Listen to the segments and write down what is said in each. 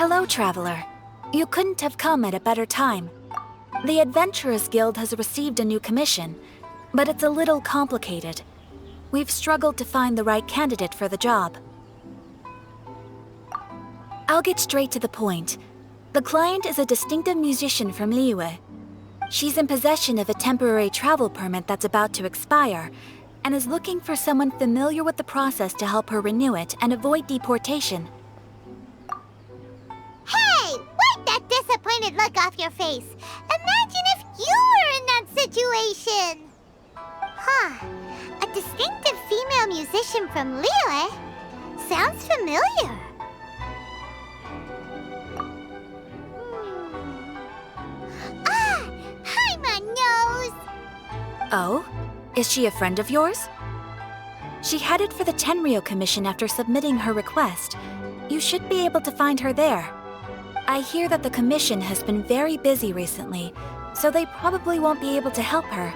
Hello, traveler. You couldn't have come at a better time. The Adventurers Guild has received a new commission, but it's a little complicated. We've struggled to find the right candidate for the job. I'll get straight to the point. The client is a distinctive musician from Liyue. She's in possession of a temporary travel permit that's about to expire, and is looking for someone familiar with the process to help her renew it and avoid deportation. Hey! Wipe that disappointed look off your face! Imagine if you were in that situation! Huh. A distinctive female musician from Liyue? Sounds familiar. Ah! Paimon knows! Oh? Is she a friend of yours? She headed for the Tenryou Commission after submitting her request. You should be able to find her there. I hear that the commission has been very busy recently, so they probably won't be able to help her.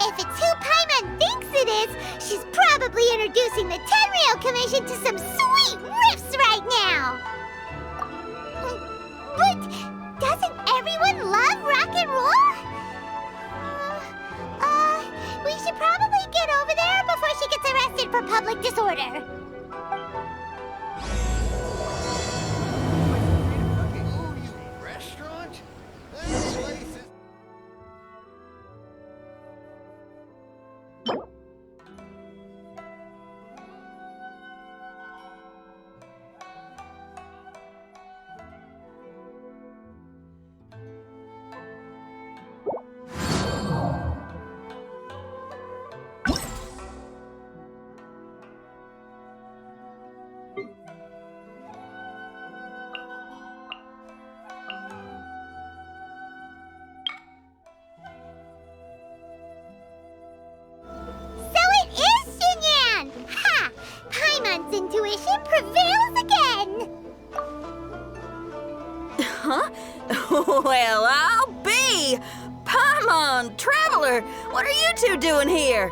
If it's who Paimon thinks it is, she's probably introducing the Tenryou Commission to some sweet riffs right now! But doesn't everyone love rock and roll? We should probably get over there before she gets arrested for public disorder. Restaurant? This place is... Intuition prevails again! Huh? Well, I'll be! Paimon, Traveler, what are you two doing here?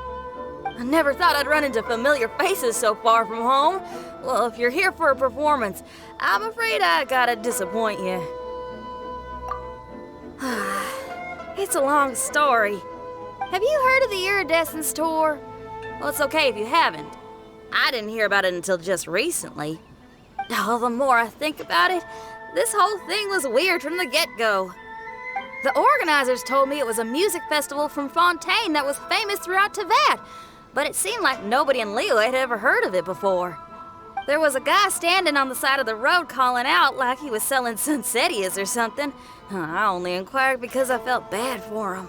I never thought I'd run into familiar faces so far from home. Well, if you're here for a performance, I'm afraid I gotta disappoint you. It's a long story. Have you heard of the Iridescence Tour? Well, it's okay if you haven't. I didn't hear about it until just recently. Oh, the more I think about it, this whole thing was weird from the get-go. The organizers told me it was a music festival from Fontaine that was famous throughout Teyvat, but it seemed like nobody in Liyue had ever heard of it before. There was a guy standing on the side of the road calling out like he was selling Sunsetias or something. I only inquired because I felt bad for him.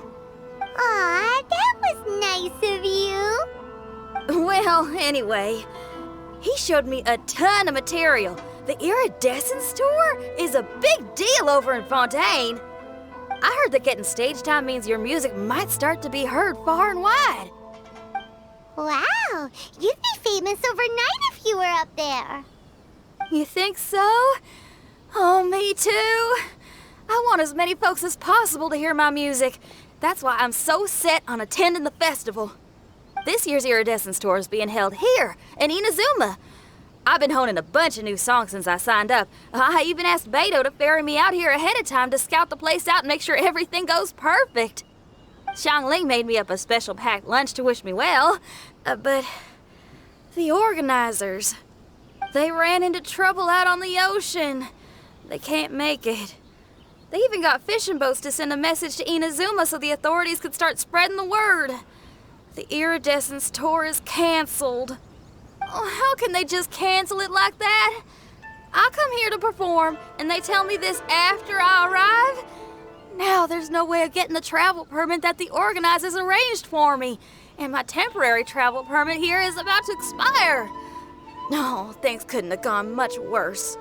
Aw, that was nice of you. Well, anyway, he showed me a ton of material. The Iridescence Tour is a big deal over in Fontaine. I heard that getting stage time means your music might start to be heard far and wide. Wow, you'd be famous overnight if you were up there. You think so? Oh, me too. I want as many folks as possible to hear my music. That's why I'm so set on attending the festival. This year's Iridescence Tour is being held here, in Inazuma. I've been honing a bunch of new songs since I signed up. I even asked Beto to ferry me out here ahead of time to scout the place out and make sure everything goes perfect. Xiangling made me up a special packed lunch to wish me well, but the organizers, they ran into trouble out on the ocean. They can't make it. They even got fishing boats to send a message to Inazuma so the authorities could start spreading the word. The Iridescence Tour is canceled. Oh, how can they just cancel it like that? I come here to perform, and they tell me this after I arrive? Now there's no way of getting the travel permit that the organizers arranged for me, and my temporary travel permit here is about to expire. No, things couldn't have gone much worse.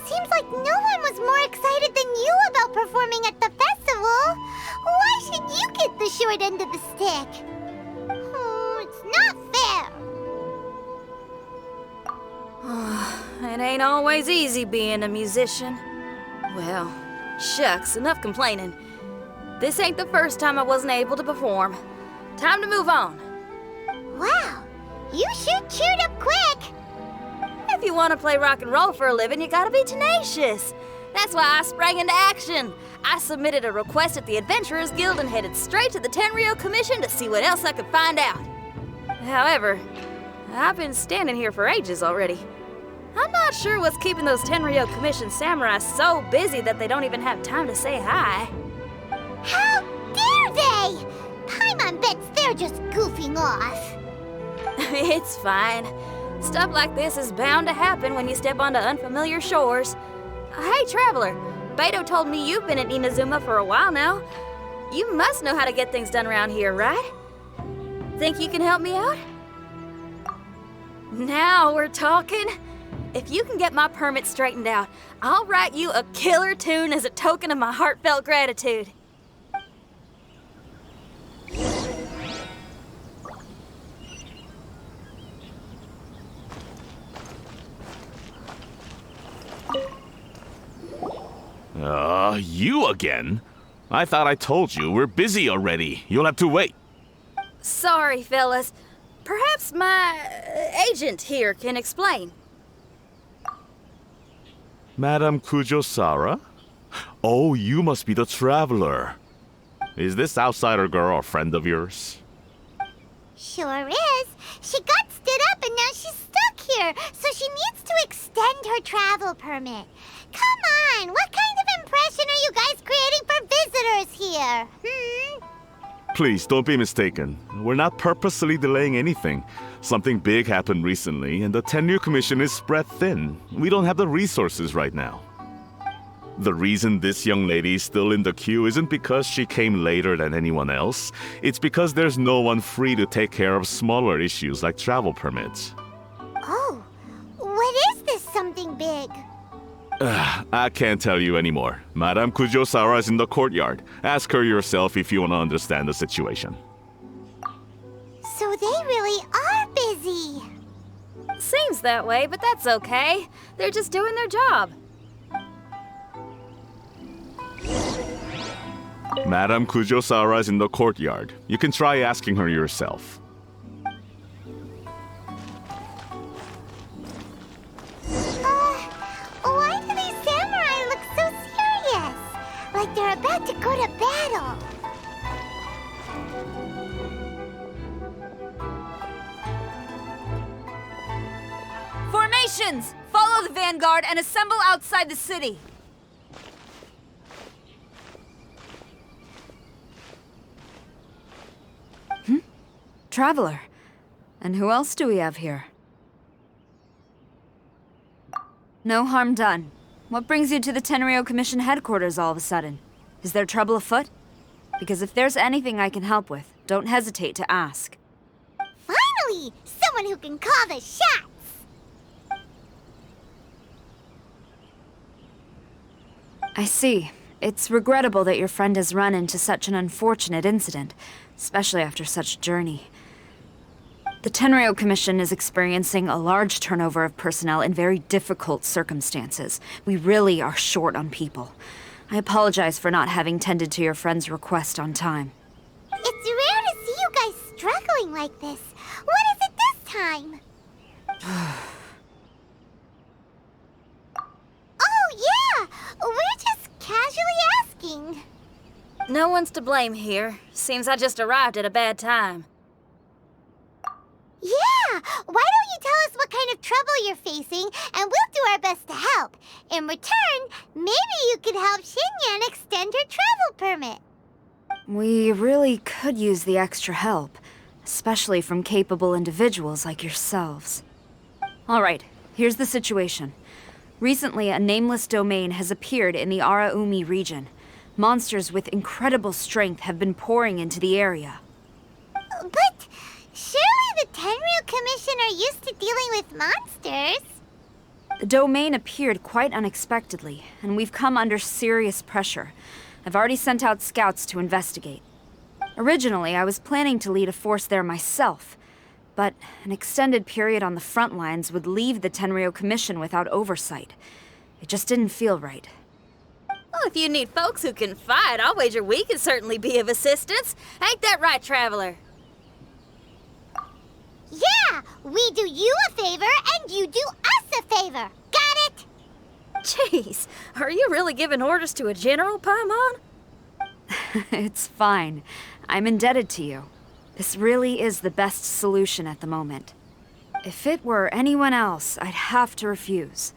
Seems like no one was more excited than you about performing at the festival. Why should you get the short end of the stick? It's not fair. It ain't always easy being a musician. Well, shucks, enough complaining. This ain't the first time I wasn't able to perform. Time to move on. Wow, you sure cheered up quick. If you want to play rock and roll for a living, you gotta be tenacious. That's why I sprang into action. I submitted a request at the Adventurers Guild and headed straight to the Tenryou Commission to see what else I could find out. However, I've been standing here for ages already. I'm not sure what's keeping those Tenryou Commission samurai so busy that they don't even have time to say hi. How dare they? Paimon bets they're just goofing off. It's fine. Stuff like this is bound to happen when you step onto unfamiliar shores. Hey, Traveler, Beto told me you've been at Inazuma for a while now. You must know how to get things done around here, right? Think you can help me out? Now we're talking. If you can get my permit straightened out, I'll write you a killer tune as a token of my heartfelt gratitude. You again? I thought I told you, we're busy already. You'll have to wait. Sorry, fellas. Perhaps my agent here can explain. Madame Kujosara? Oh, you must be the traveler. Is this outsider girl a friend of yours? Sure is. She got stood up and now she's stuck here, so she needs to extend her travel permit. Come on, what kind of impression are you guys creating for visitors here? Please, don't be mistaken. We're not purposely delaying anything. Something big happened recently, and the Tenryou Commission is spread thin. We don't have the resources right now. The reason this young lady is still in the queue isn't because she came later than anyone else. It's because there's no one free to take care of smaller issues like travel permits. Oh, what is this something big? I can't tell you anymore. Madame Kujosara is in the courtyard. Ask her yourself if you want to understand the situation. So they really are busy. Seems that way, but that's okay. They're just doing their job. Madame Kujosara is in the courtyard. You can try asking her yourself. Why do these samurai look so serious? Like they're about to go to battle. Formations! Follow the vanguard and assemble outside the city. Traveler. And who else do we have here? No harm done. What brings you to the Tenryou Commission headquarters all of a sudden? Is there trouble afoot? Because if there's anything I can help with, don't hesitate to ask. Finally! Someone who can call the shots! I see. It's regrettable that your friend has run into such an unfortunate incident, especially after such a journey. The Tenryou Commission is experiencing a large turnover of personnel in very difficult circumstances. We really are short on people. I apologize for not having tended to your friend's request on time. It's rare to see you guys struggling like this. What is it this time? Oh, yeah! We're just casually asking. No one's to blame here. Seems I just arrived at a bad time. Yeah! Why don't you tell us what kind of trouble you're facing, and we'll do our best to help. In return, maybe you could help Xinyan extend her travel permit. We really could use the extra help, especially from capable individuals like yourselves. All right, here's the situation. Recently, a nameless domain has appeared in the Araumi region. Monsters with incredible strength have been pouring into the area. But surely the Tenryou Commission are used to dealing with monsters. The domain appeared quite unexpectedly, and we've come under serious pressure. I've already sent out scouts to investigate. Originally, I was planning to lead a force there myself, but an extended period on the front lines would leave the Tenryou Commission without oversight. It just didn't feel right. Well, if you need folks who can fight, I'll wager we can certainly be of assistance. Ain't that right, Traveler? Yeah! We do you a favor, and you do us a favor. Got it? Jeez, are you really giving orders to a general, Paimon? It's fine. I'm indebted to you. This really is the best solution at the moment. If it were anyone else, I'd have to refuse.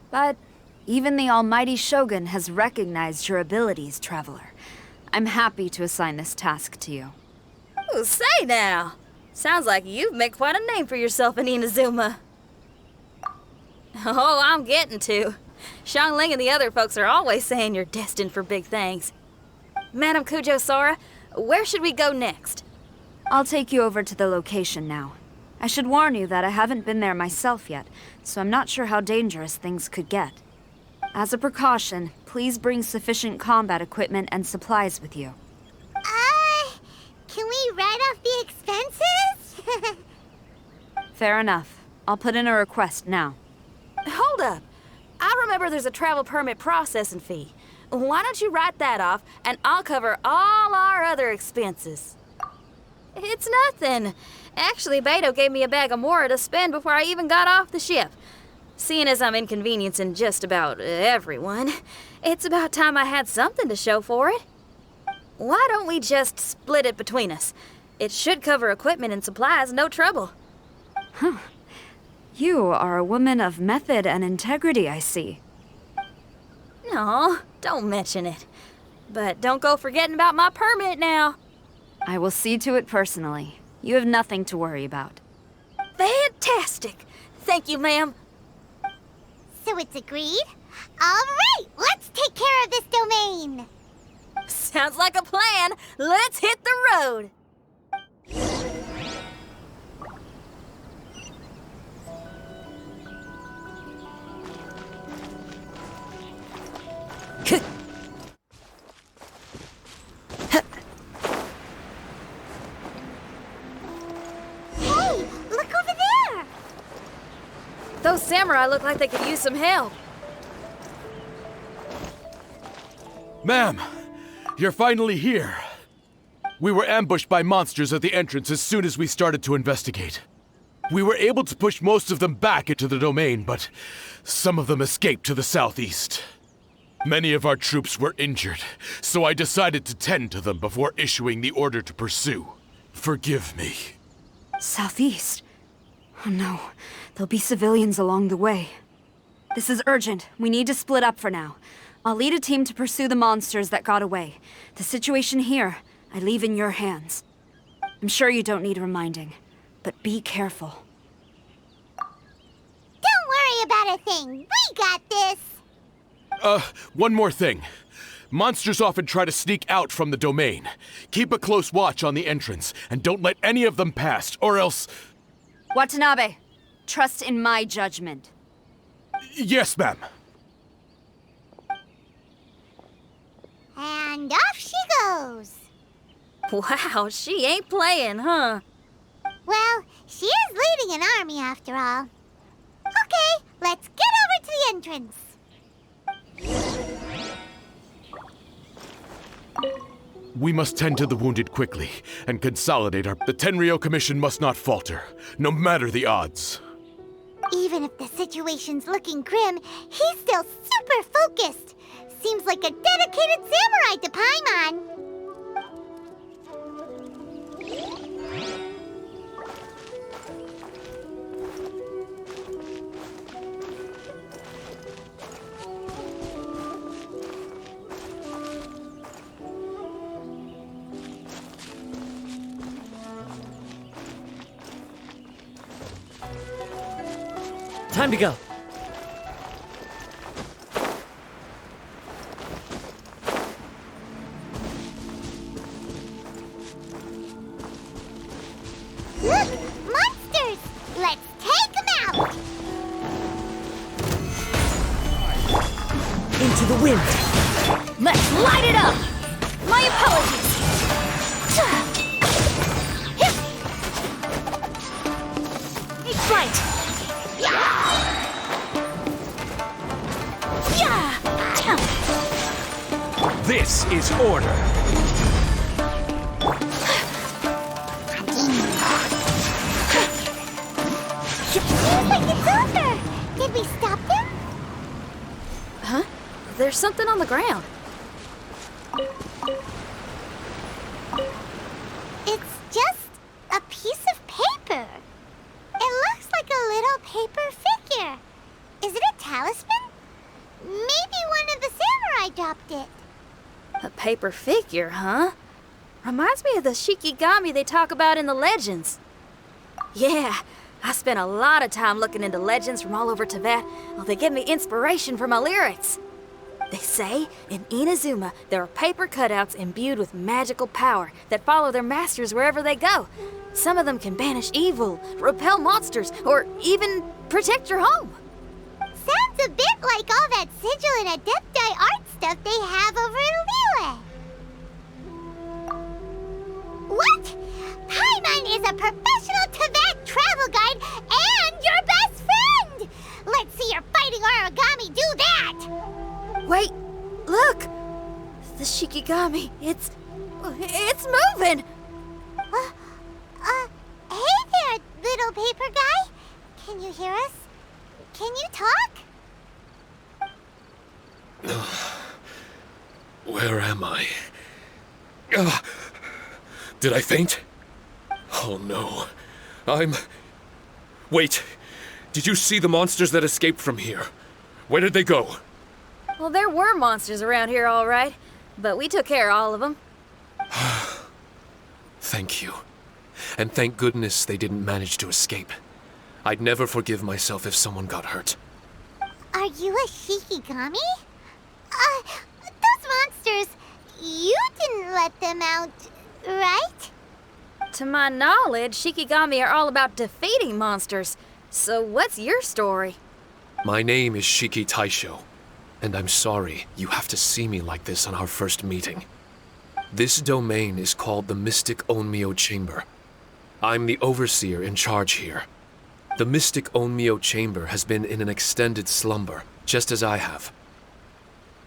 But even the almighty Shogun has recognized your abilities, Traveler. I'm happy to assign this task to you. Ooh, say now. Sounds like you've made quite a name for yourself in Inazuma. Oh, I'm getting to. Xiangling and the other folks are always saying you're destined for big things. Madam Kujo Sora, where should we go next? I'll take you over to the location now. I should warn you that I haven't been there myself yet, so I'm not sure how dangerous things could get. As a precaution, please bring sufficient combat equipment and supplies with you. Can we write off the expenses? Fair enough. I'll put in a request now. Hold up. I remember there's a travel permit processing fee. Why don't you write that off, and I'll cover all our other expenses. It's nothing. Actually, Beto gave me a bag of Mora to spend before I even got off the ship. Seeing as I'm inconveniencing just about everyone, it's about time I had something to show for it. Why don't we just split it between us? It should cover equipment and supplies, no trouble. Huh. You are a woman of method and integrity, I see. No, don't mention it. But don't go forgetting about my permit now. I will see to it personally. You have nothing to worry about. Fantastic! Thank you, ma'am. So it's agreed? Alright, let's take care of this domain! Sounds like a plan. Let's hit the road. Hey, look over there! Those samurai look like they could use some help. Ma'am, you're finally here. We were ambushed by monsters at the entrance as soon as we started to investigate. We were able to push most of them back into the domain, but some of them escaped to the southeast. Many of our troops were injured, so I decided to tend to them before issuing the order to pursue. Forgive me. Southeast? Oh no, there'll be civilians along the way. This is urgent. We need to split up for now. I'll lead a team to pursue the monsters that got away. The situation here, I leave in your hands. I'm sure you don't need reminding, but be careful. Don't worry about a thing. We got this. One more thing. Monsters often try to sneak out from the domain. Keep a close watch on the entrance, and don't let any of them pass, or else... Watanabe, trust in my judgment. Yes, ma'am. And off she goes. Wow, she ain't playing, huh? Well, she is leading an army after all. Okay, let's get over to the entrance. We must tend to the wounded quickly and consolidate our... The Tenryou Commission must not falter, no matter the odds. Even if the situation's looking grim, he's still super focused. Seems like a dedicated samurai to Paimon. Time to go. Look! Monsters! Let's take them out! Into the wind. Let's light it up! My apologies! Take flight! This is order. Seems like it's over! Should we stop them? Huh? There's something on the ground. It's just a piece of paper. It looks like a little paper figure. Is it a talisman? Maybe one of the samurai dropped it. A paper figure, huh? Reminds me of the Shikigami they talk about in the legends. Yeah, I spent a lot of time looking into legends from all over Tibet. Well, they give me inspiration for my lyrics. They say in Inazuma there are paper cutouts imbued with magical power that follow their masters wherever they go. Some of them can banish evil, repel monsters, or even protect your home. Sounds a bit like all that sigil and adepti art stuff they have over in Liyue. What? Paimon is a professional Tibet travel guide and your best friend! Let's see your fighting origami do that! Wait, look! The Shikigami, it's moving! Hey there, little paper guy. Can you hear us? Can you talk? Where am I? Did I faint? Oh no. Wait. Did you see the monsters that escaped from here? Where did they go? Well, there were monsters around here, all right. But we took care of all of them. Thank you. And thank goodness they didn't manage to escape. I'd never forgive myself if someone got hurt. Are you a Shikigami? Those monsters, you didn't let them out, right? To my knowledge, Shikigami are all about defeating monsters. So what's your story? My name is Siki Taiso, and I'm sorry you have to see me like this on our first meeting. This domain is called the Mystic Onmyo Chamber. I'm the overseer in charge here. The Mystic Onmyo Chamber has been in an extended slumber, just as I have.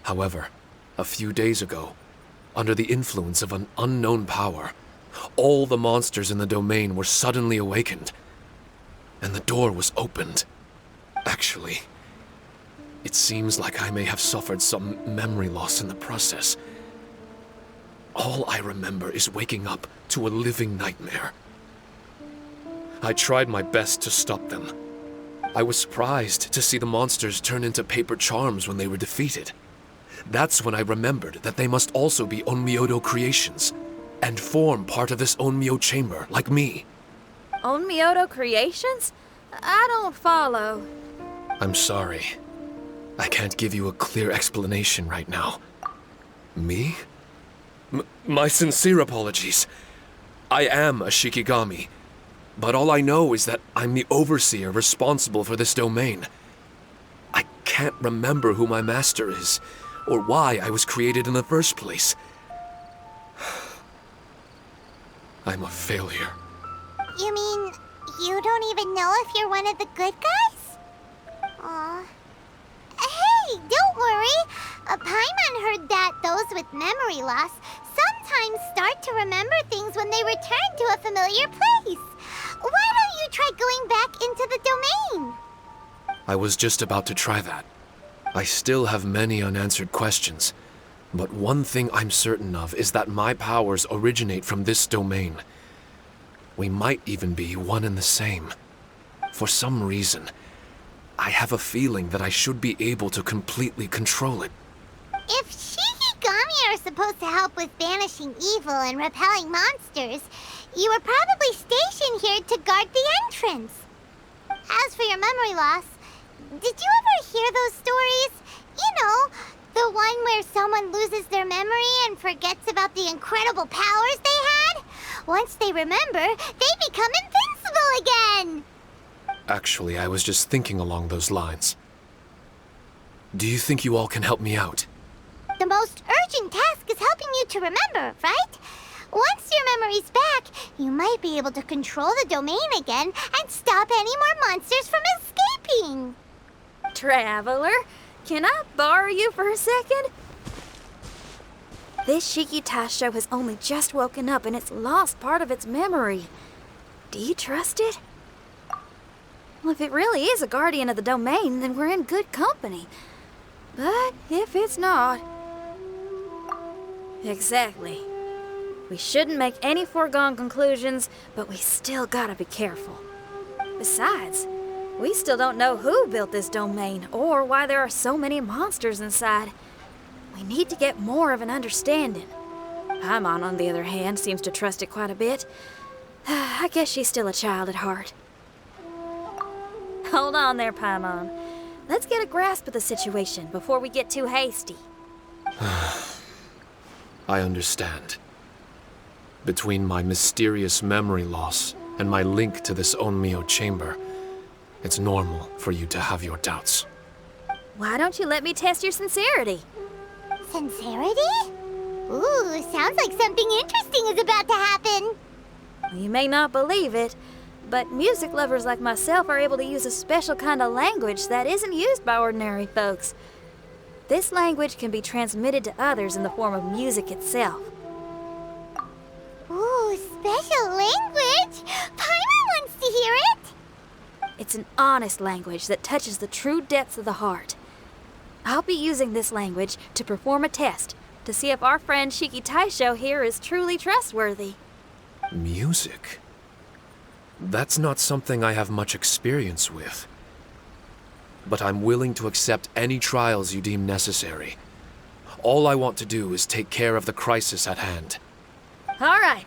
However, a few days ago, under the influence of an unknown power, all the monsters in the domain were suddenly awakened, and the door was opened. Actually, it seems like I may have suffered some memory loss in the process. All I remember is waking up to a living nightmare. I tried my best to stop them. I was surprised to see the monsters turn into paper charms when they were defeated. That's when I remembered that they must also be Onmyodo creations, and form part of this Onmyo chamber, like me. Onmyodo creations? I don't follow. I'm sorry. I can't give you a clear explanation right now. Me? My sincere apologies. I am a Shikigami, but all I know is that I'm the overseer responsible for this domain. I can't remember who my master is, or why I was created in the first place. I'm a failure. You mean you don't even know if you're one of the good guys? Aw. Hey, don't worry. Paimon heard that those with memory loss sometimes start to remember things when they return to a familiar place. Why don't you try going back into the domain? I was just about to try that. I still have many unanswered questions, but one thing I'm certain of is that my powers originate from this domain. We might even be one and the same. For some reason, I have a feeling that I should be able to completely control it. If Shikigami are supposed to help with banishing evil and repelling monsters, you were probably stationed here to guard the entrance. As for your memory loss, did you ever hear those stories? You know, the one where someone loses their memory and forgets about the incredible powers they had? Once they remember, they become invincible again! Actually, I was just thinking along those lines. Do you think you all can help me out? The most urgent task is helping you to remember, right? Once your memory's back, you might be able to control the domain again and stop any more monsters from escaping. Traveler, can I borrow you for a second? This Siki Taiso has only just woken up and it's lost part of its memory. Do you trust it? Well, if it really is a guardian of the domain, then we're in good company. But if it's not... Exactly. We shouldn't make any foregone conclusions, but we still gotta be careful. Besides, we still don't know who built this domain or why there are so many monsters inside. We need to get more of an understanding. Paimon, on the other hand, seems to trust it quite a bit. I guess she's still a child at heart. Hold on there, Paimon. Let's get a grasp of the situation before we get too hasty. I understand. Between my mysterious memory loss and my link to this Onmyo chamber, it's normal for you to have your doubts. Why don't you let me test your sincerity? Sincerity? Ooh, sounds like something interesting is about to happen. You may not believe it, but music lovers like myself are able to use a special kind of language that isn't used by ordinary folks. This language can be transmitted to others in the form of music itself. Ooh, special language? Paimon wants to hear it! It's an honest language that touches the true depths of the heart. I'll be using this language to perform a test to see if our friend Siki Taiso here is truly trustworthy. Music? That's not something I have much experience with. But I'm willing to accept any trials you deem necessary. All I want to do is take care of the crisis at hand. All right.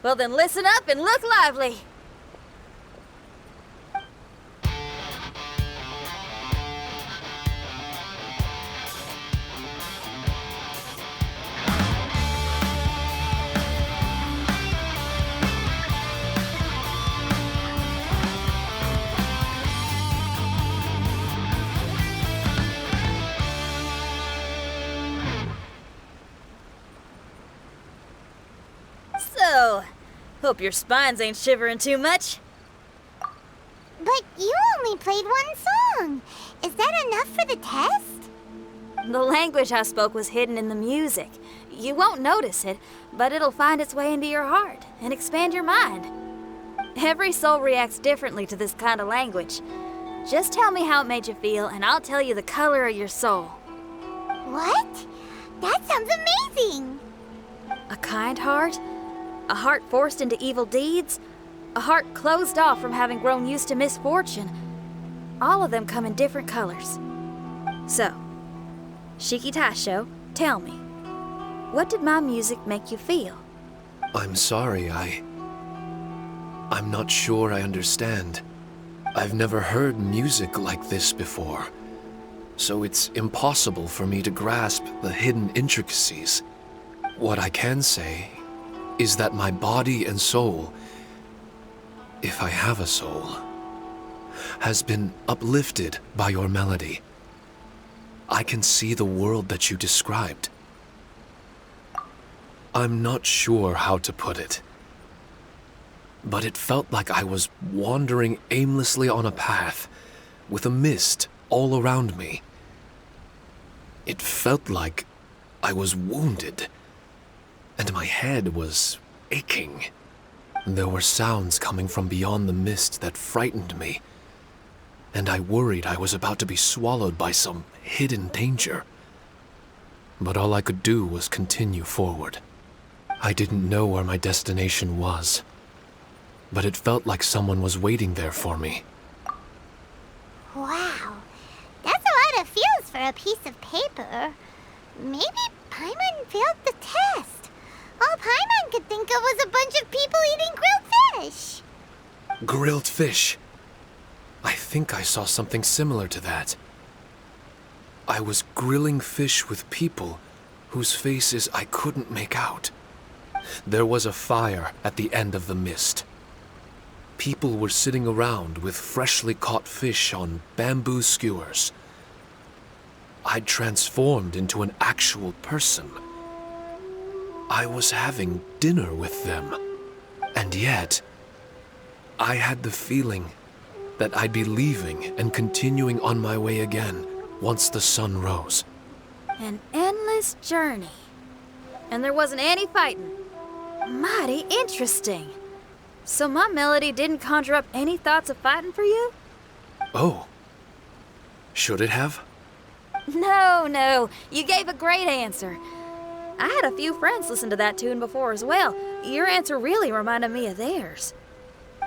Well then listen up and look lively. So, hope your spines ain't shivering too much. But you only played one song. Is that enough for the test? The language I spoke was hidden in the music. You won't notice it, but it'll find its way into your heart and expand your mind. Every soul reacts differently to this kind of language. Just tell me how it made you feel, and I'll tell you the color of your soul. What? That sounds amazing! A kind heart? A heart forced into evil deeds? A heart closed off from having grown used to misfortune? All of them come in different colors. So, Siki Taiso, tell me, what did my music make you feel? I'm sorry, I'm not sure I understand. I've never heard music like this before, so it's impossible for me to grasp the hidden intricacies. What I can say is that my body and soul, if I have a soul, has been uplifted by your melody. I can see the world that you described. I'm not sure how to put it, but it felt like I was wandering aimlessly on a path with a mist all around me. It felt like I was wounded, and my head was aching. There were sounds coming from beyond the mist that frightened me, and I worried I was about to be swallowed by some hidden danger. But all I could do was continue forward. I didn't know where my destination was, but it felt like someone was waiting there for me. Wow, that's a lot of feels for a piece of paper. Maybe Paimon failed the test. All Paimon could think of was a bunch of people eating grilled fish. Grilled fish. I think I saw something similar to that. I was grilling fish with people whose faces I couldn't make out. There was a fire at the end of the mist. People were sitting around with freshly caught fish on bamboo skewers. I'd transformed into an actual person. I was having dinner with them. And yet, I had the feeling that I'd be leaving and continuing on my way again once the sun rose. An endless journey. And there wasn't any fighting. Mighty interesting. So my melody didn't conjure up any thoughts of fighting for you? Oh. Should it have? No, you gave a great answer. I had a few friends listen to that tune before as well. Your answer really reminded me of theirs.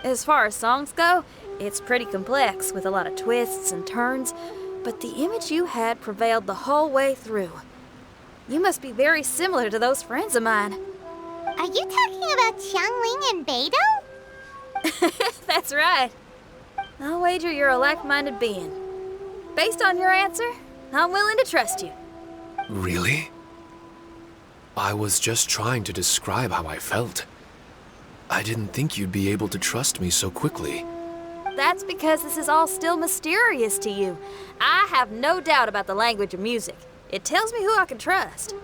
As far as songs go, it's pretty complex with a lot of twists and turns, but the image you had prevailed the whole way through. You must be very similar to those friends of mine. Are you talking about Xiangling and Beidou? That's right. I'll wager you're a like-minded being. Based on your answer, I'm willing to trust you. Really? I was just trying to describe how I felt. I didn't think you'd be able to trust me so quickly. That's because this is all still mysterious to you. I have no doubt about the language of music. It tells me who I can trust.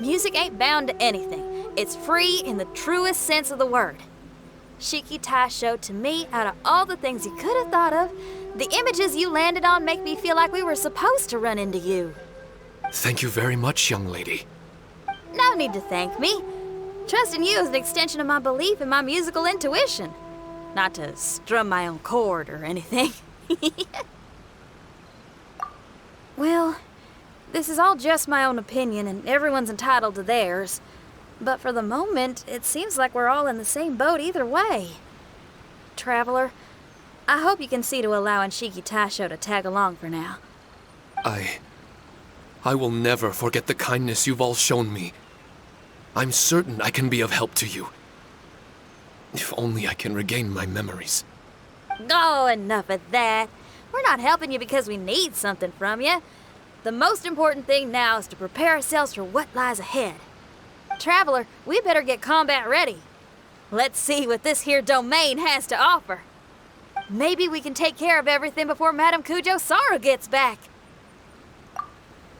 Music ain't bound to anything. It's free in the truest sense of the word. Siki Taiso, to me, out of all the things you could have thought of, the images you landed on make me feel like we were supposed to run into you. Thank you very much, young lady. No need to thank me. Trusting you is an extension of my belief in my musical intuition. Not to strum my own chord or anything. Well, this is all just my own opinion, and everyone's entitled to theirs. But for the moment, it seems like we're all in the same boat either way. Traveler, I hope you can see to allowing Siki Taiso to tag along for now. I will never forget the kindness you've all shown me. I'm certain I can be of help to you. If only I can regain my memories. Oh, enough of that. We're not helping you because we need something from you. The most important thing now is to prepare ourselves for what lies ahead. Traveler, we better get combat ready. Let's see what this here domain has to offer. Maybe we can take care of everything before Madame Kujo Sara gets back.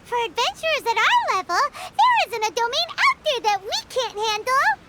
For adventurers at our level, there isn't a domain out there that we can't handle.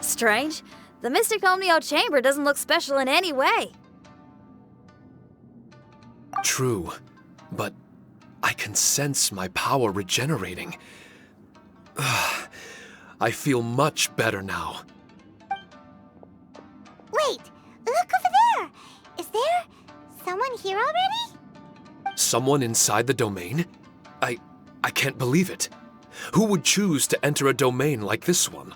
Strange. The Mystic Omnio Chamber doesn't look special in any way. True, but I can sense my power regenerating. I feel much better now. Wait, look over there. Is there someone here already? Someone inside the domain? I can't believe it. Who would choose to enter a domain like this one?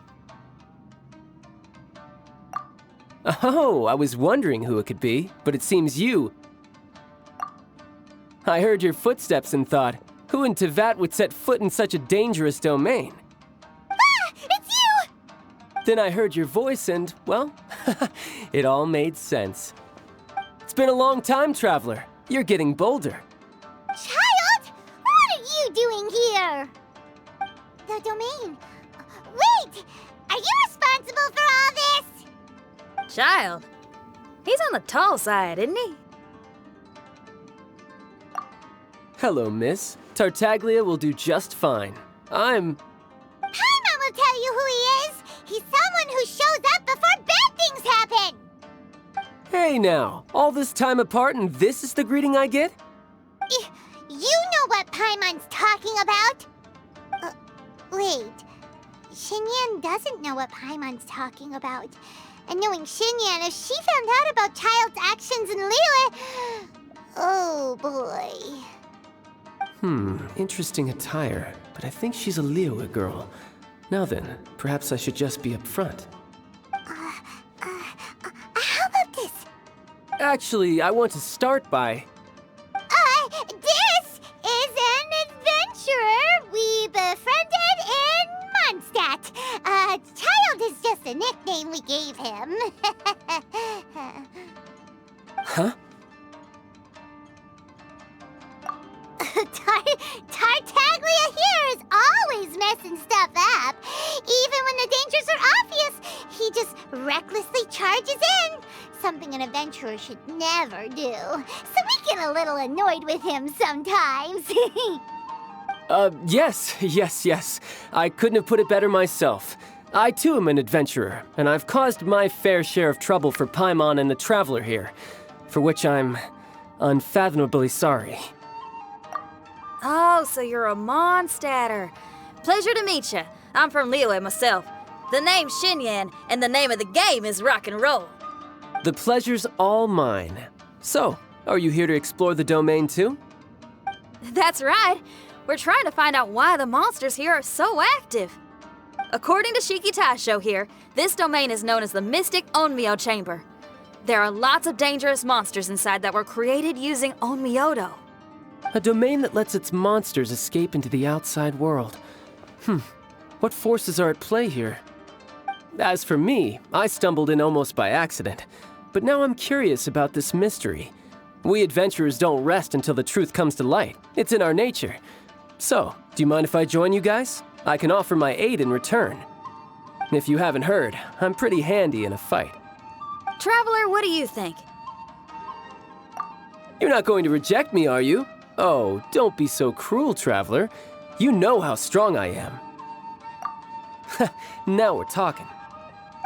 Oh, I was wondering who it could be, but it seems you. I heard your footsteps and thought, who in Tevat would set foot in such a dangerous domain? Ah! It's you! Then I heard your voice and, well, it all made sense. It's been a long time, Traveler. You're getting bolder. Child! What are you doing here? The domain. Wait! Are you responsible for all this? Child. He's on the tall side, isn't he? Hello, miss. Tartaglia will do just fine. Paimon will tell you who he is. He's someone who shows up before bad things happen. Hey now, all this time apart and this is the greeting I get? You know what Paimon's talking about? Wait. Xinyan doesn't know what Paimon's talking about. And knowing Xinyan, if she found out about Child's actions in Liyue... Oh boy. Interesting attire, but I think she's a Liyue girl. Now then, perhaps I should just be upfront. How about this? Actually, I want to start by... This is an adventurer we befriended in Mondstadt. Child is just a nickname we gave him. Huh? Tartaglia here is always messing stuff up. Even when the dangers are obvious, he just recklessly charges in. Something an adventurer should never do. So we get a little annoyed with him sometimes. Yes. I couldn't have put it better myself. I too am an adventurer, and I've caused my fair share of trouble for Paimon and the Traveler here, for which I'm unfathomably sorry. Oh, so you're a Mondstatter. Pleasure to meet you. I'm from Liyue myself. The name's Xinyan, and the name of the game is rock and roll. The pleasure's all mine. So, are you here to explore the domain too? That's right. We're trying to find out why the monsters here are so active. According to Siki Taiso here, this domain is known as the Mystic Onmyo Chamber. There are lots of dangerous monsters inside that were created using Onmyodo. A domain that lets its monsters escape into the outside world. What forces are at play here? As for me, I stumbled in almost by accident. But now I'm curious about this mystery. We adventurers don't rest until the truth comes to light. It's in our nature. So, do you mind if I join you guys? I can offer my aid in return. If you haven't heard, I'm pretty handy in a fight. Traveler, what do you think? You're not going to reject me, are you? Oh, don't be so cruel, Traveler. You know how strong I am. Now we're talking.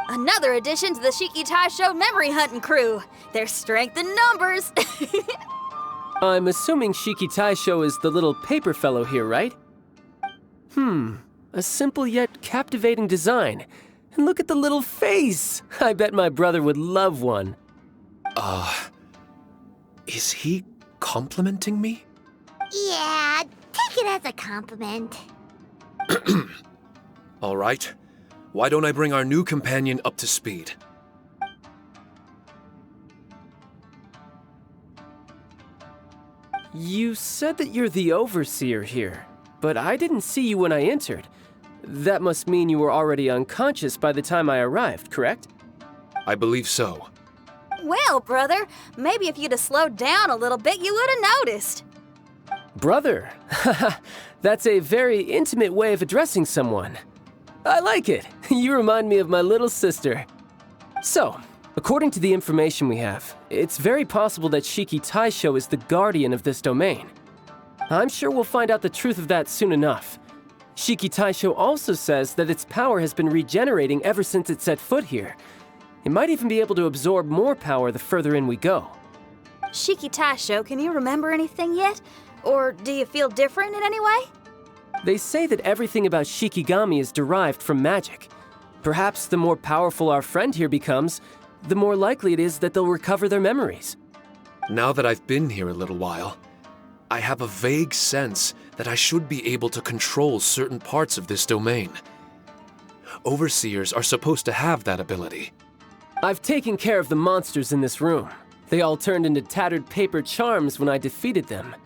Another addition to the Siki Taiso memory hunting crew. There's strength in numbers. I'm assuming Siki Taiso is the little paper fellow here, right? A simple yet captivating design. And look at the little face! I bet my brother would love one. Is he complimenting me? Yeah, take it as a compliment. All right. Why don't I bring our new companion up to speed? You said that you're the overseer here, but I didn't see you when I entered. That must mean you were already unconscious by the time I arrived, correct? I believe so. Well, brother, maybe if you'd have slowed down a little bit, you would have noticed. Brother? That's a very intimate way of addressing someone. I like it. You remind me of my little sister. So, according to the information we have, it's very possible that Siki Taiso is the guardian of this domain. I'm sure we'll find out the truth of that soon enough. Siki Taiso also says that its power has been regenerating ever since it set foot here. It might even be able to absorb more power the further in we go. Siki Taiso, can you remember anything yet? Or do you feel different in any way? They say that everything about Shikigami is derived from magic. Perhaps the more powerful our friend here becomes, the more likely it is that they'll recover their memories. Now that I've been here a little while, I have a vague sense that I should be able to control certain parts of this domain. Overseers are supposed to have that ability. I've taken care of the monsters in this room. They all turned into tattered paper charms when I defeated them.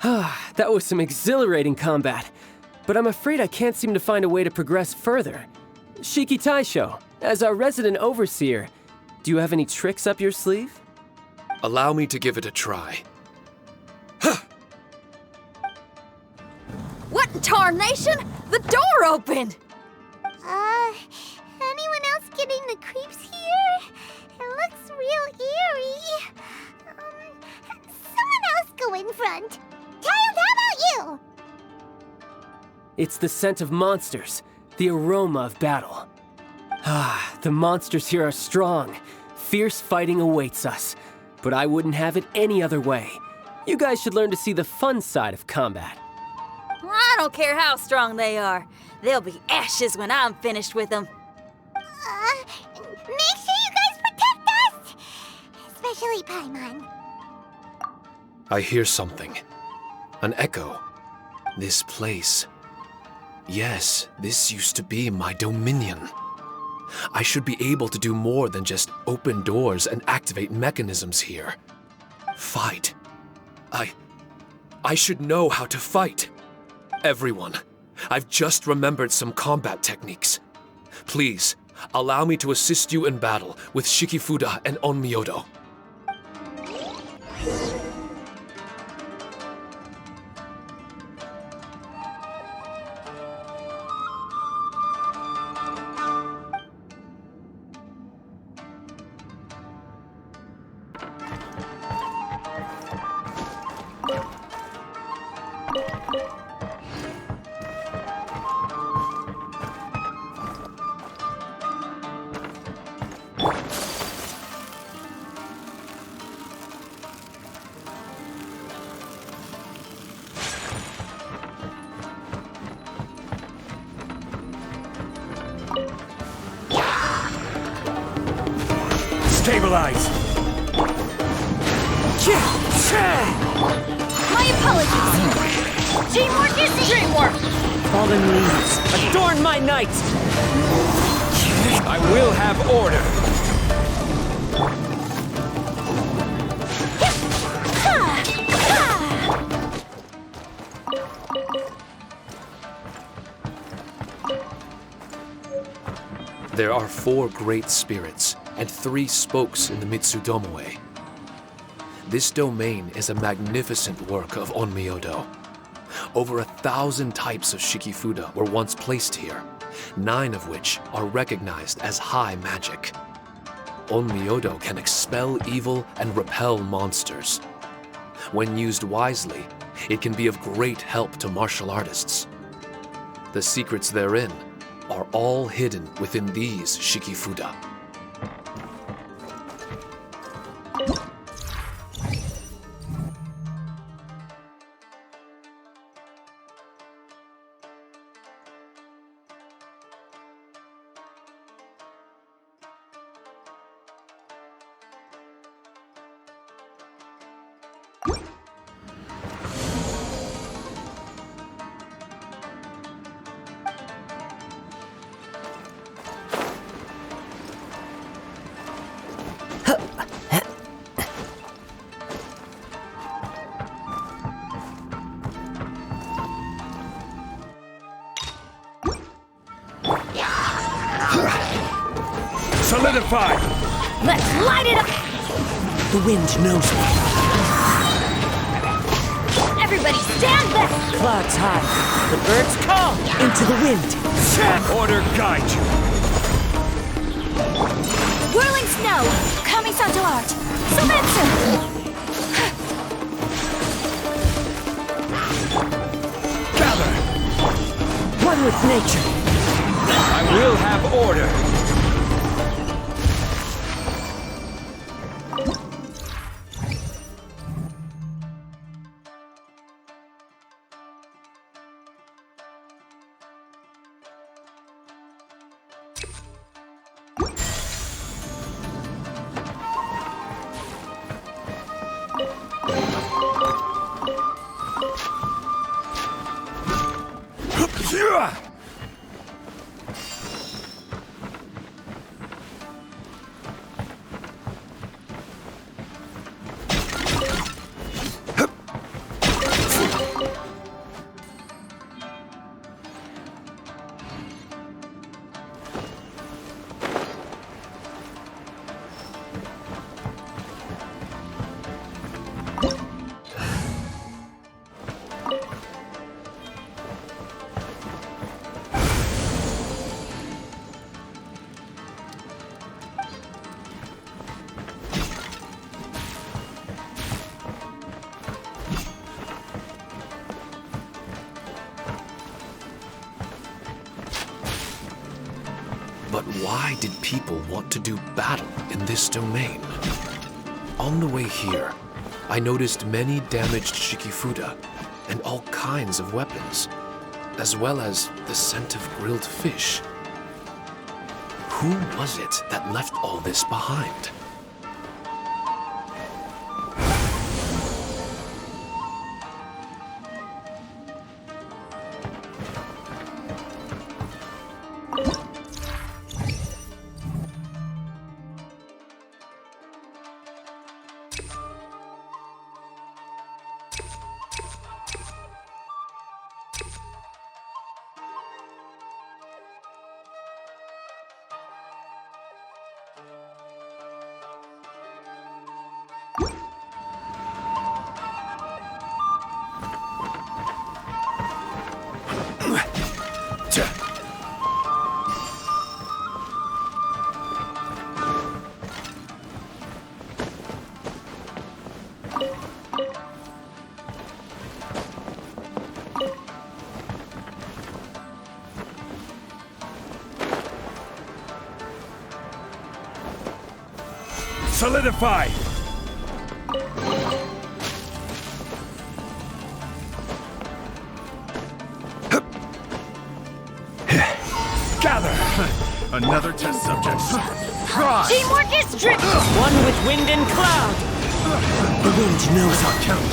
That was some exhilarating combat, but I'm afraid I can't seem to find a way to progress further. Siki Taiso, as our resident overseer, do you have any tricks up your sleeve? Allow me to give it a try. What in tarnation? The door opened! Anyone else getting the creeps here? It looks real eerie. Someone else go in front. Child, how about you? It's the scent of monsters, the aroma of battle. The monsters here are strong. Fierce fighting awaits us. But I wouldn't have it any other way. You guys should learn to see the fun side of combat. I don't care how strong they are. They'll be ashes when I'm finished with them. Make sure you guys protect us! Especially Paimon. I hear something. An echo. This place. Yes, this used to be my dominion. I should be able to do more than just open doors and activate mechanisms here. Fight. I should know how to fight. Everyone, I've just remembered some combat techniques. Please, allow me to assist you in battle with Shikifuda and Onmyodo. Stabilize! My apologies! Teamwork is dreamwork! Fallen leaves, adorn my night! I will have order! There are 4 great spirits and 3 spokes in the Mitsudomoe. This domain is a magnificent work of Onmyodo. Over 1,000 types of Shikifuda were once placed here, 9 of which are recognized as high magic. Onmyodo can expel evil and repel monsters. When used wisely, it can be of great help to martial artists. The secrets therein are all hidden within these Shikifuda. Solidify! Let's light it up! The wind knows me. Everybody stand back! Clouds high. The birds call into the wind. Order guide you! Whirling snow! Kamisato art! Sometsu! Gather! One with nature. I will have order! But why did people want to do battle in this domain? On the way here, I noticed many damaged Shikifuda and all kinds of weapons, as well as the scent of grilled fish. Who was it that left all this behind? Solidify! Gather! Another test subject. Cross! Teamwork is tricky! One with wind and cloud. The wind knows our count.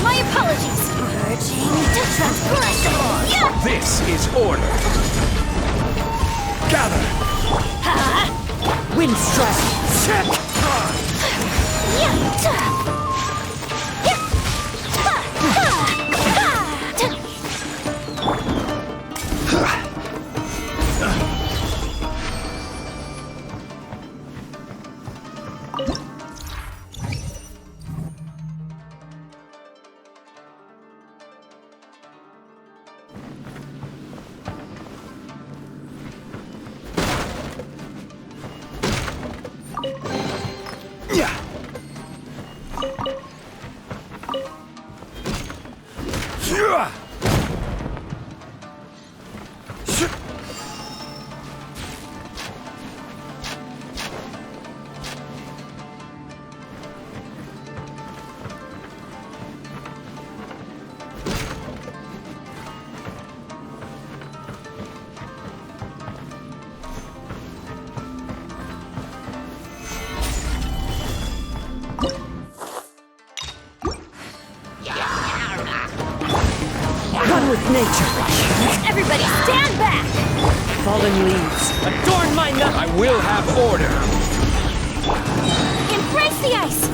My apologies. Urging to transgression. Yeah! This is order. Gather! Wind strike. Check! With nature. Everybody stand back! Fallen leaves. Adorn my nut. I will have order. Embrace the ice!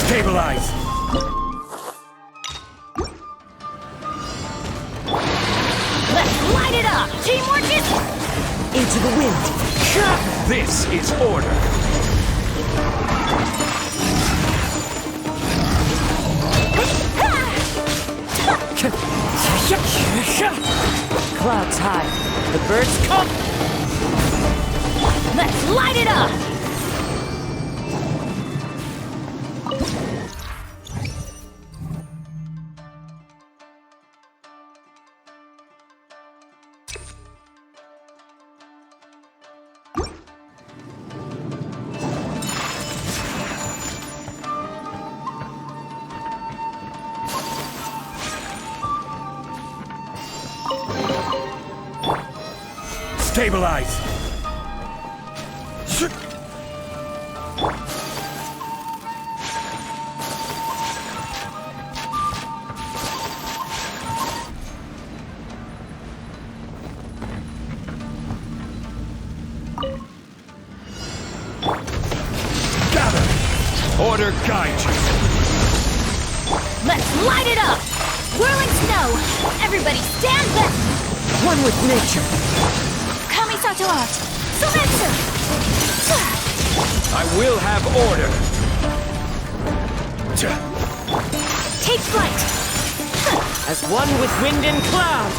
Stabilize. Let's light it up! Teamwork is... Into the wind. This is order. Clouds high. The birds come. Let's light it up! Stabilize. Gather. Order guide you. Let's light it up! Whirling snow! Everybody stand back! One with nature. Kamisato art! Sumetsu! I will have order. Take flight! As one with wind and cloud.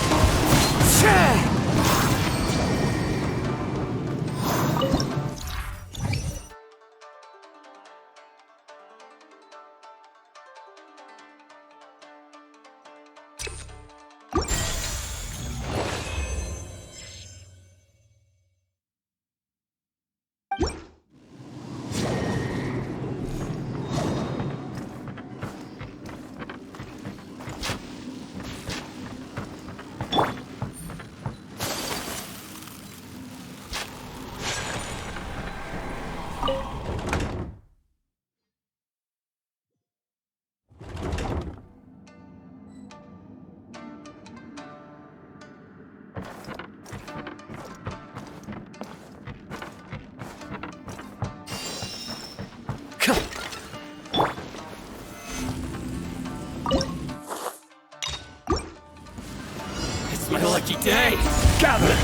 It's my lucky day. Gather.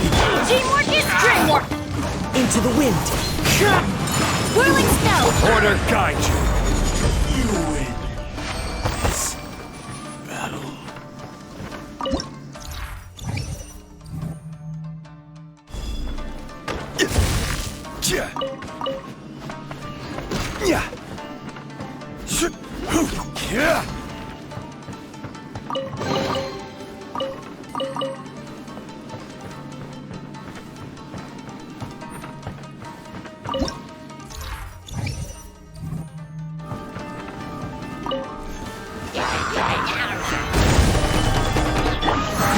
Teamwork is dreamwork! Into the wind. Whirling snow! Order guide you. You win this battle. Yeah. Yeah.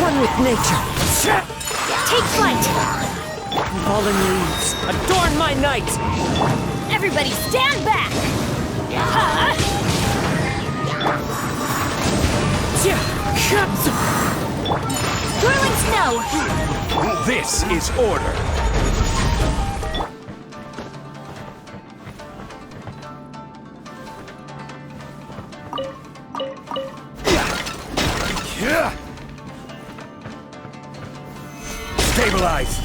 One with nature. Take flight! Fallen leaves, adorn my night! Everybody stand back! Swirling snow! This is order. Stabilize.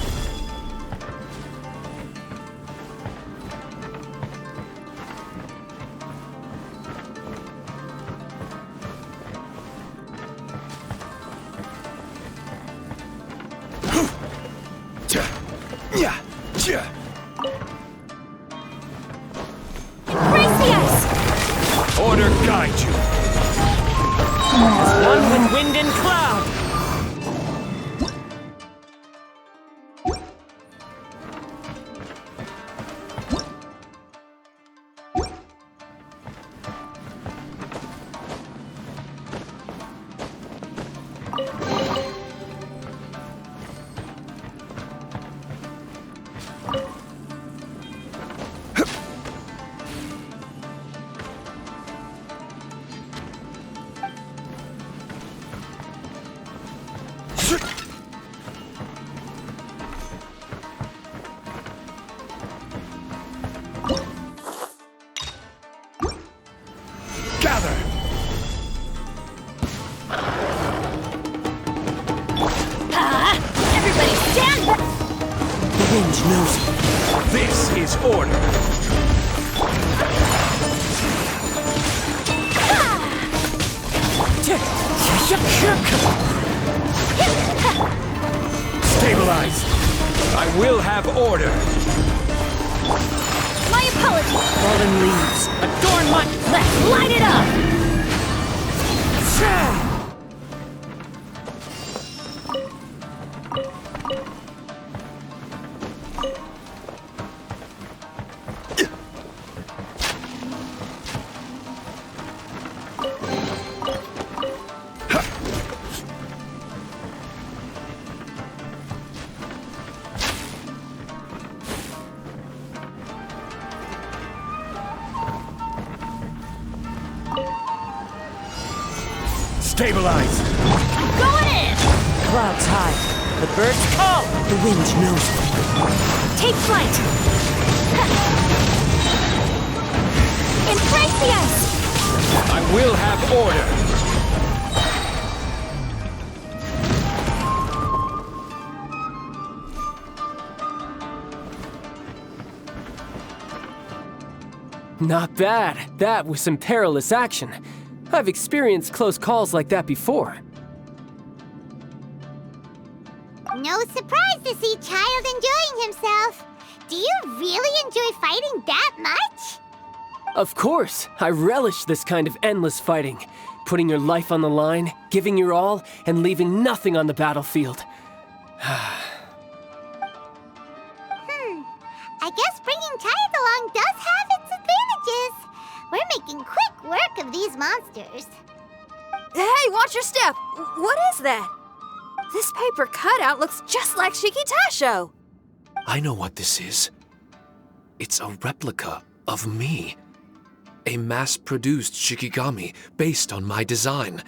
Order guide you. One with wind and cloud. Everybody stand back! The wind knows it. This is order. Stabilize. I will have order. My apologies! Fallen leaves, adorn my... Let's light it up! Stabilize. I'm going in! Clouds high, the birds call. The wind knows it. Take flight! Embrace us! I will have order. Not bad. That was some perilous action. I've experienced close calls like that before. No surprise to see Child enjoying himself. Do you really enjoy fighting that much? Of course, I relish this kind of endless fighting. Putting your life on the line, giving your all, and leaving nothing on the battlefield. I guess bringing Child along does have its advantages. We're making quick work of these monsters. Hey, watch your step! What is that? This paper cutout looks just like Siki Taiso. I know what this is. It's a replica of me. A mass-produced Shikigami based on my design.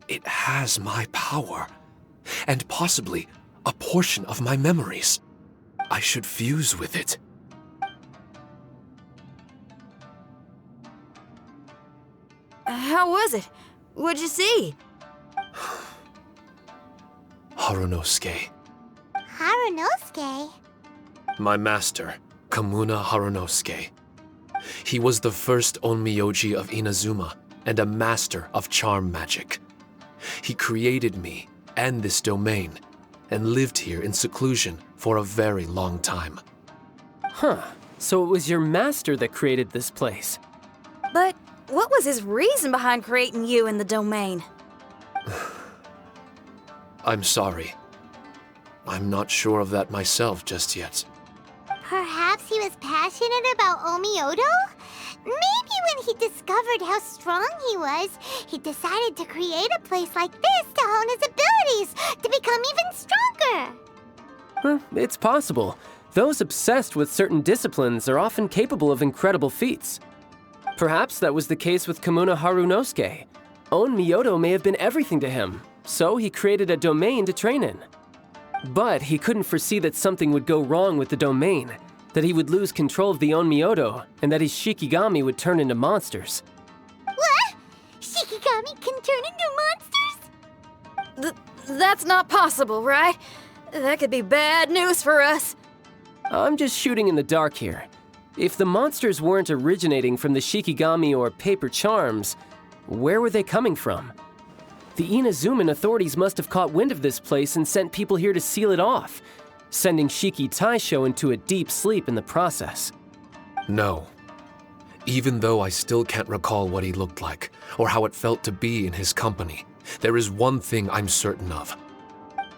It has my power, and possibly a portion of my memories. I should fuse with it. How was it? What'd you see? Harunosuke. Harunosuke? My master, Kamuna Harunosuke. He was the first onmyoji of Inazuma and a master of charm magic. He created me and this domain and lived here in seclusion for a very long time. Huh. So it was your master that created this place. But what was his reason behind creating you in the domain? I'm sorry. I'm not sure of that myself just yet. Perhaps he was passionate about Omiodo? Maybe when he discovered how strong he was, he decided to create a place like this to hone his abilities, to become even stronger. It's possible. Those obsessed with certain disciplines are often capable of incredible feats. Perhaps that was the case with Komuna Harunosuke. On Myoto may have been everything to him, so he created a domain to train in. But he couldn't foresee that something would go wrong with the domain, that he would lose control of the Onmyoto, and that his Shikigami would turn into monsters. What? Shikigami can turn into monsters? That's not possible, right? That could be bad news for us. I'm just shooting in the dark here. If the monsters weren't originating from the Shikigami or paper charms, where were they coming from? The Inazuman authorities must have caught wind of this place and sent people here to seal it off, sending Siki Taiso into a deep sleep in the process. No. Even though I still can't recall what he looked like, or how it felt to be in his company, there is one thing I'm certain of.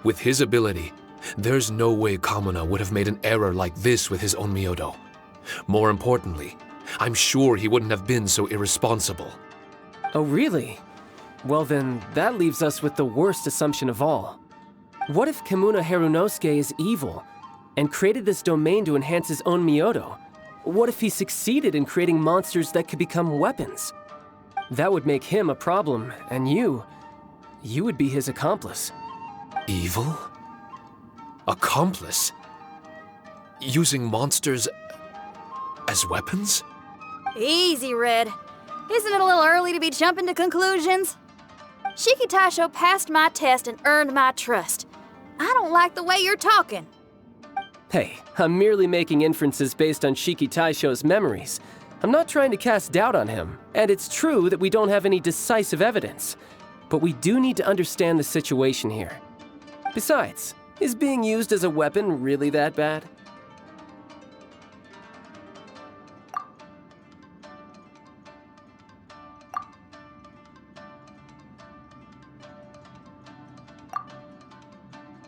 With his ability, there's no way Kamuna would have made an error like this with his Onmyoto. More importantly, I'm sure he wouldn't have been so irresponsible. Oh, really? Well then, that leaves us with the worst assumption of all. What if Komuna Harunosuke is evil, and created this domain to enhance his own Myoto? What if he succeeded in creating monsters that could become weapons? That would make him a problem, and you would be his accomplice. Evil? Accomplice? Using monsters as weapons? Easy, Red. Isn't it a little early to be jumping to conclusions? Siki Taiso passed my test and earned my trust. I don't like the way you're talking. Hey, I'm merely making inferences based on Siki Taiso's memories. I'm not trying to cast doubt on him, and it's true that we don't have any decisive evidence. But we do need to understand the situation here. Besides, is being used as a weapon really that bad?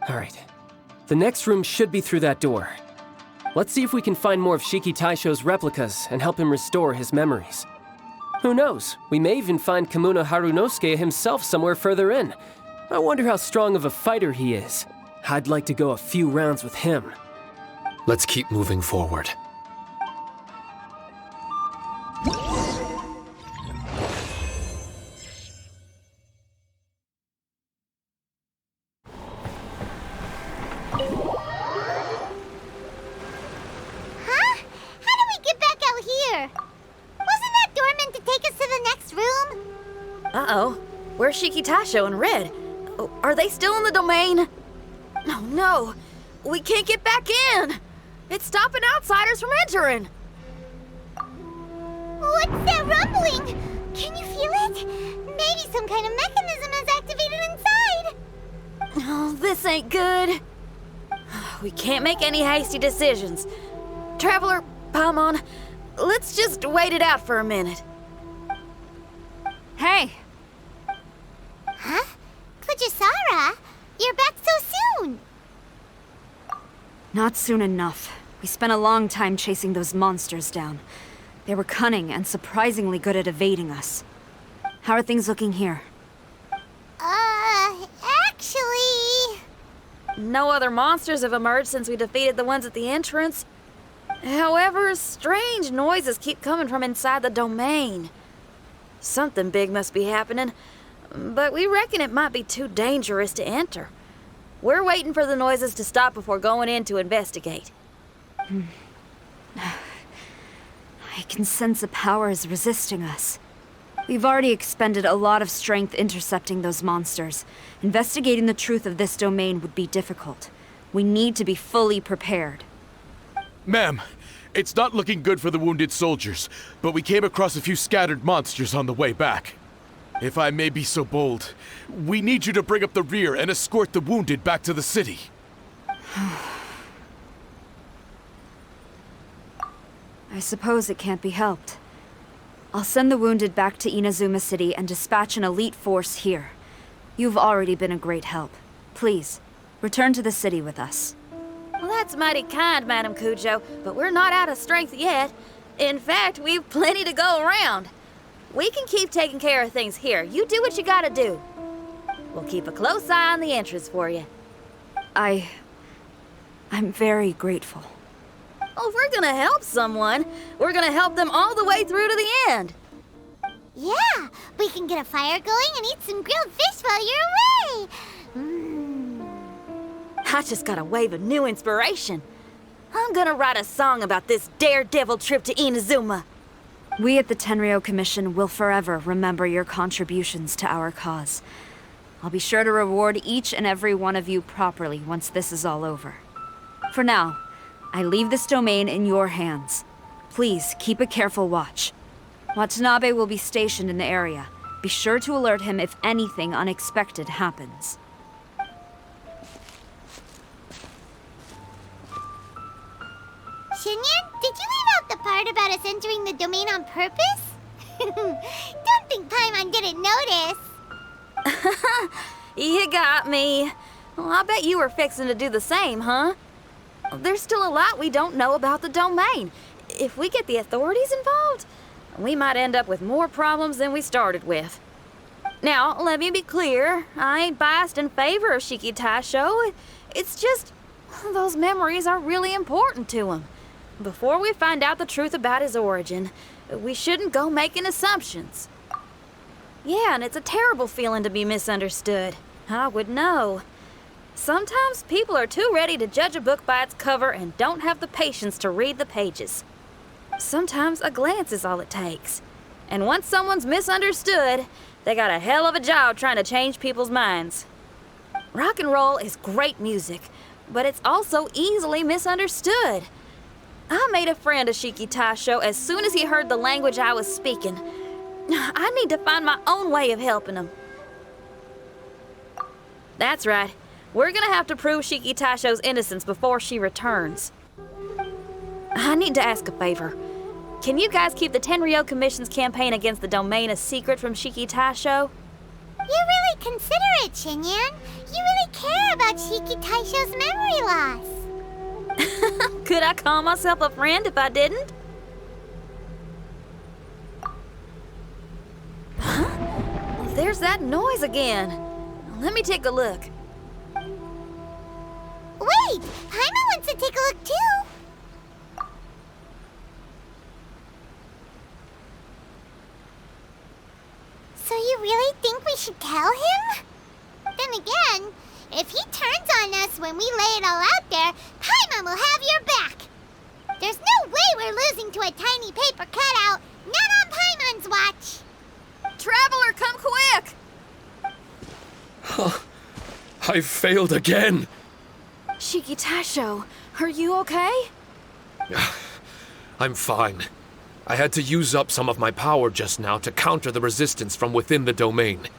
All right. The next room should be through that door. Let's see if we can find more of Siki Taiso's replicas and help him restore his memories. Who knows? We may even find Komuna Harunosuke himself somewhere further in. I wonder how strong of a fighter he is. I'd like to go a few rounds with him. Let's keep moving forward. Uh-oh. Where's Siki Taiso and Red? Are they still in the domain? Oh no! We can't get back in! It's stopping outsiders from entering! What's that rumbling? Can you feel it? Maybe some kind of mechanism is activated inside! Oh, this ain't good. We can't make any hasty decisions. Traveler, Paimon, let's just wait it out for a minute. Hey! Huh? Fujisara? You're back so soon! Not soon enough. We spent a long time chasing those monsters down. They were cunning and surprisingly good at evading us. How are things looking here? Actually... No other monsters have emerged since we defeated the ones at the entrance. However, strange noises keep coming from inside the domain. Something big must be happening, but we reckon it might be too dangerous to enter. We're waiting for the noises to stop before going in to investigate. I can sense a power is resisting us. We've already expended a lot of strength intercepting those monsters. Investigating the truth of this domain would be difficult. We need to be fully prepared. Ma'am, it's not looking good for the wounded soldiers, but we came across a few scattered monsters on the way back. If I may be so bold, we need you to bring up the rear and escort the wounded back to the city. I suppose it can't be helped. I'll send the wounded back to Inazuma City and dispatch an elite force here. You've already been a great help. Please, return to the city with us. Well, that's mighty kind, Madam Kujo, but we're not out of strength yet. In fact, we've plenty to go around. We can keep taking care of things here. You do what you gotta do. We'll keep a close eye on the entrance for you. I'm very grateful. Oh, if we're gonna help someone, we're gonna help them all the way through to the end. Yeah, we can get a fire going and eat some grilled fish while you're away. I just got a wave of new inspiration. I'm gonna write a song about this daredevil trip to Inazuma. We at the Tenryou Commission will forever remember your contributions to our cause. I'll be sure to reward each and every one of you properly once this is all over. For now, I leave this domain in your hands. Please keep a careful watch. Watanabe will be stationed in the area. Be sure to alert him if anything unexpected happens. Shinyan, did you leave out the part about us entering the domain on purpose? Don't think Paimon didn't notice. You got me. Well, I bet you were fixing to do the same, huh? There's still a lot we don't know about the domain. If we get the authorities involved, we might end up with more problems than we started with. Now, let me be clear. I ain't biased in favor of Siki Taiso. It's just, those memories are really important to him. Before we find out the truth about his origin, we shouldn't go making assumptions. Yeah, and it's a terrible feeling to be misunderstood. I would know. Sometimes people are too ready to judge a book by its cover and don't have the patience to read the pages. Sometimes a glance is all it takes. And once someone's misunderstood, they got a hell of a job trying to change people's minds. Rock and roll is great music, but it's also easily misunderstood. I made a friend of Siki Taiso as soon as he heard the language I was speaking. I need to find my own way of helping him. That's right. We're gonna have to prove Siki Taiso's innocence before she returns. I need to ask a favor. Can you guys keep the Tenryou Commission's campaign against the domain a secret from Siki Taiso? You're really considerate, Shinyan. You really care about Siki Taiso's memory loss. Could I call myself a friend if I didn't? Huh? There's that noise again. Let me take a look. Wait! Paimon wants to take a look too! So you really think we should tell him? Then again, if he turns on us when we lay it all out there, Paimon will have your back! There's no way we're losing to a tiny paper cutout, not on Paimon's watch! Traveler, come quick! I failed again! Siki Taiso, are you okay? I'm fine. I had to use up some of my power just now to counter the resistance from within the domain.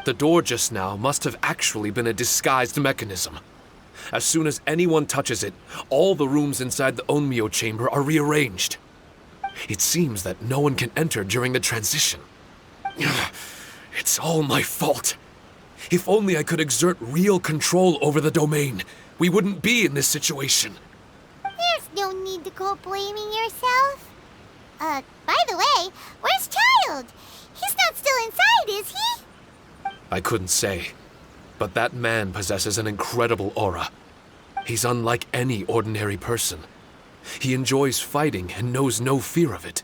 The door just now must have actually been a disguised mechanism. As soon as anyone touches it, all the rooms inside the Onmyo chamber are rearranged. It seems that no one can enter during the transition. It's all my fault. If only I could exert real control over the domain, we wouldn't be in this situation. There's no need to go blaming yourself. By the way, where's Child? He's not still inside, is he? I couldn't say, but that man possesses an incredible aura. He's unlike any ordinary person. He enjoys fighting and knows no fear of it.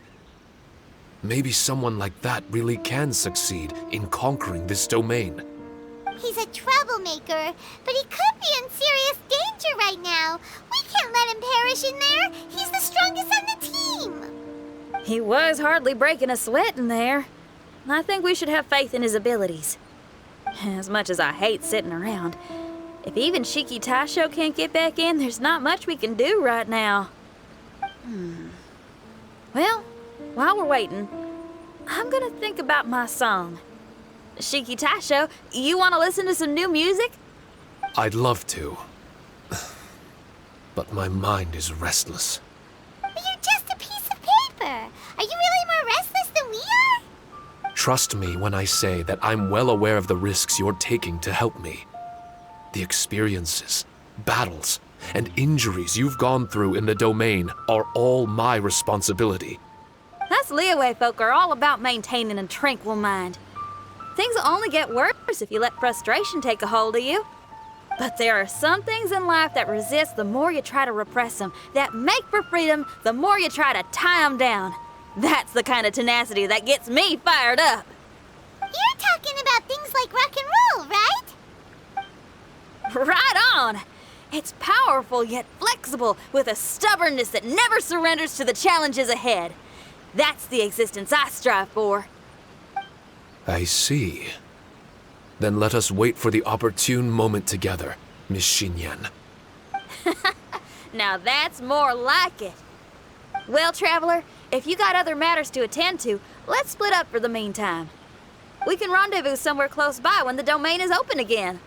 Maybe someone like that really can succeed in conquering this domain. He's a troublemaker, but he could be in serious danger right now. We can't let him perish in there. He's the strongest on the team. He was hardly breaking a sweat in there. I think we should have faith in his abilities. As much as I hate sitting around, if even Siki Taiso can't get back in, there's not much we can do right now. Well, while we're waiting, I'm gonna think about my song. Siki Taiso, you want to listen to some new music? I'd love to. But my mind is restless. But you're just a piece of paper. Are you really more restless than we are? Trust me when I say that I'm well aware of the risks you're taking to help me. The experiences, battles, and injuries you've gone through in the domain are all my responsibility. Us Liyue folk are all about maintaining a tranquil mind. Things will only get worse if you let frustration take a hold of you. But there are some things in life that resist the more you try to repress them, that make for freedom the more you try to tie them down. That's the kind of tenacity that gets me fired up. You're talking about things like rock and roll, right? Right on! It's powerful yet flexible, with a stubbornness that never surrenders to the challenges ahead. That's the existence I strive for. I see. Then let us wait for the opportune moment together, Miss Xinyan. Now that's more like it. Well, Traveler, if you got other matters to attend to, let's split up for the meantime. We can rendezvous somewhere close by when the domain is open again.